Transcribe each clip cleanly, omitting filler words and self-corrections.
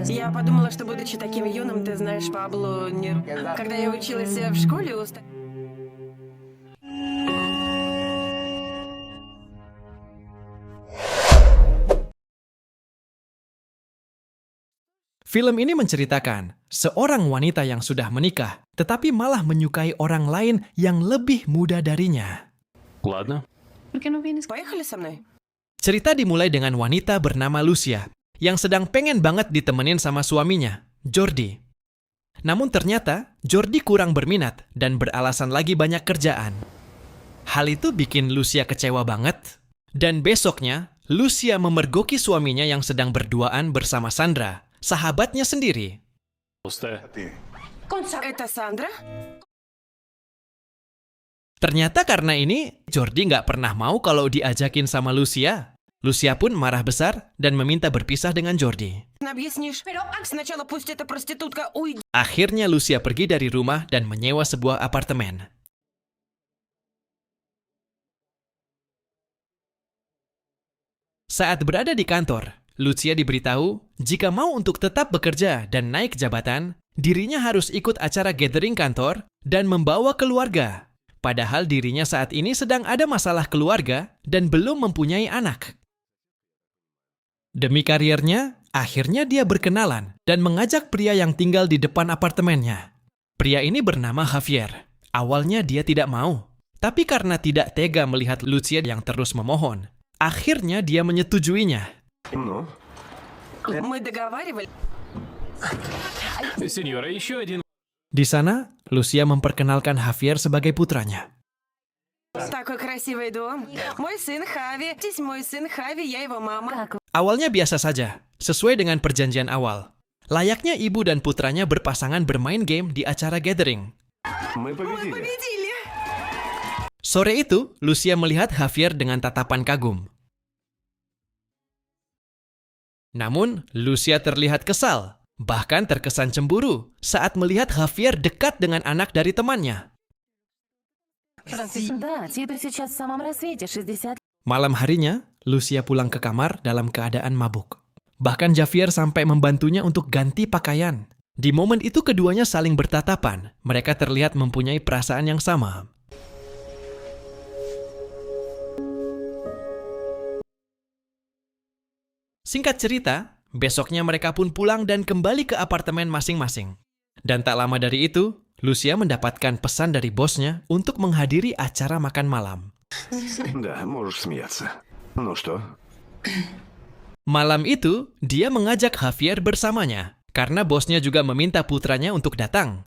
Я подумала, что будучи таким юным, ты знаешь, Пабло не... Когда я училась в школе, Film ini menceritakan seorang wanita yang sudah menikah, tetapi malah menyukai orang lain yang lebih muda darinya. Ладно. Поехали со мной? Cerita dimulai dengan wanita bernama Lucia, yang sedang pengen banget ditemenin sama suaminya, Jordi. Namun ternyata, Jordi kurang berminat dan beralasan lagi banyak kerjaan. Hal itu bikin Lucia kecewa banget, dan besoknya, Lucia memergoki suaminya yang sedang berduaan bersama Sandra, sahabatnya sendiri. Пустая. Это Сандра? Ternyata karena ini, Jordi nggak pernah mau kalau diajakin sama Lucia. Lucia pun marah besar dan meminta berpisah dengan Jordi. Объяснишь? Сначала пусть эта проститутка уйдет. Akhirnya Lucia pergi dari rumah dan menyewa sebuah apartemen. Saat berada di kantor, Lucia diberitahu jika mau untuk tetap bekerja dan naik jabatan, dirinya harus ikut acara gathering kantor dan membawa keluarga. Padahal dirinya saat ini sedang ada masalah keluarga dan belum mempunyai anak. Demi karirnya, akhirnya dia berkenalan dan mengajak pria yang tinggal di depan apartemennya. Pria ini bernama Javier. Awalnya dia tidak mau, tapi karena tidak tega melihat Lucia yang terus memohon, akhirnya dia menyetujuinya. Ну? Мы договаривались. Сеньора, еще один. Di sana, Lucia memperkenalkan Javier sebagai putranya. Такой красивый дом. Мой сын Хави. Здесь мой сын Хави, я его мама. Awalnya biasa saja, sesuai dengan perjanjian awal. Layaknya ibu dan putranya berpasangan bermain game di acara gathering. Мы победили. Победили. Sore itu, Lucia melihat Javier dengan tatapan kagum. Namun, Lucia terlihat kesal, bahkan terkesan cemburu saat melihat Javier dekat dengan anak dari temannya. Да, Титр сейчас в самом рассвете, 60. Malam harinya, Lucia pulang ke kamar dalam keadaan mabuk. Bahkan Javier sampai membantunya untuk ganti pakaian. Di momen itu keduanya saling bertatapan. Mereka terlihat mempunyai perasaan yang sama. Singkat cerita, besoknya mereka pun pulang dan kembali ke apartemen masing-masing. Dan tak lama dari itu, Lucia mendapatkan pesan dari bosnya untuk menghadiri acara makan malam. Да, можешь смеяться. Ну что? Malam itu, dia mengajak Javier bersamanya, karena bosnya juga meminta putranya untuk datang.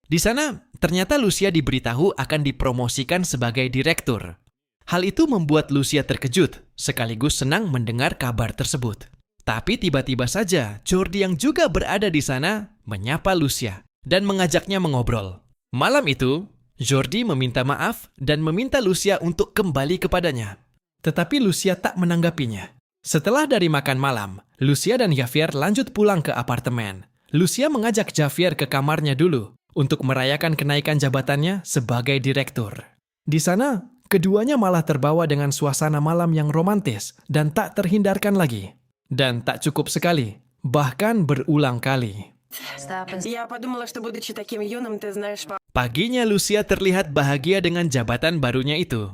Di sana, ternyata Lucia diberitahu akan dipromosikan sebagai direktur. Hal itu membuat Lucia terkejut, sekaligus senang mendengar kabar tersebut. Tapi tiba-tiba saja, Jordi yang juga berada di sana menyapa Lucia dan mengajaknya mengobrol. Malam itu, Jordi meminta maaf dan meminta Lucia untuk kembali kepadanya. Tetapi Lucia tak menanggapinya. Setelah dari makan malam, Lucia dan Javier lanjut pulang ke apartemen. Lucia mengajak Javier ke kamarnya dulu untuk merayakan kenaikan jabatannya sebagai direktur. Di sana, keduanya malah terbawa dengan suasana malam yang romantis dan tak terhindarkan lagi. Dan tak cukup sekali, bahkan berulang kali. Я подумала, что будучи таким юным, ты знаешь, Paginya Lucia terlihat bahagia dengan jabatan barunya itu.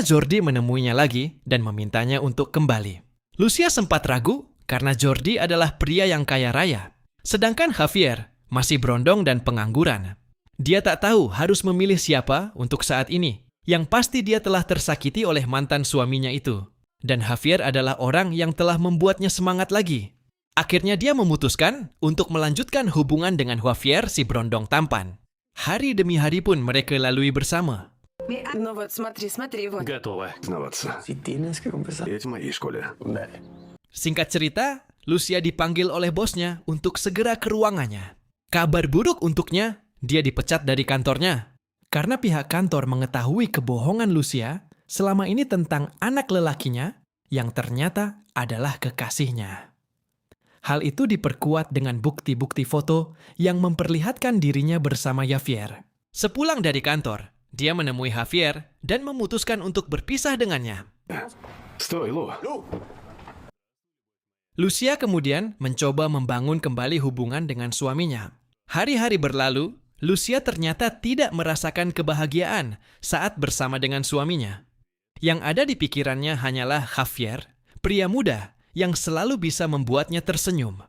Jordi menemuinya lagi dan memintanya untuk kembali. Lucia sempat ragu karena Jordi adalah pria yang kaya raya. Sedangkan Javier masih berondong dan pengangguran. Dia tak tahu harus memilih siapa untuk saat ini. Yang pasti dia telah tersakiti oleh mantan suaminya itu. Dan Javier adalah orang yang telah membuatnya semangat lagi. Akhirnya dia memutuskan untuk melanjutkan hubungan dengan Javier si berondong tampan. Hari demi hari pun mereka lalui bersama. Ну вот, смотри, вот. Готово. Признаваться. Si tienes que confesar. Я в моей школе. Dale. Singkat cerita, Lucia dipanggil oleh bosnya untuk segera ke ruangannya. Kabar buruk untuknya, dia dipecat dari kantornya. Karena pihak kantor mengetahui kebohongan Lucia selama ini tentang anak lelakinya yang ternyata adalah kekasihnya. Hal itu diperkuat dengan bukti-bukti foto yang memperlihatkan dirinya bersama Javier. Sepulang dari kantor, dia menemui Javier dan memutuskan untuk berpisah dengannya. Стой, Лу. Lucia kemudian mencoba membangun kembali hubungan dengan suaminya. Hari-hari berlalu, Lucia ternyata tidak merasakan kebahagiaan saat bersama dengan suaminya. Yang ada di pikirannya hanyalah Javier, pria muda yang selalu bisa membuatnya tersenyum.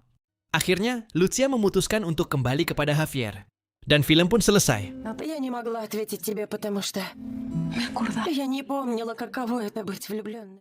Akhirnya, Lucia memutuskan untuk kembali kepada Javier. Dan film pun selesai. Я не могла ответить тебе, потому что... Я не помнила, каково это быть влюбленной.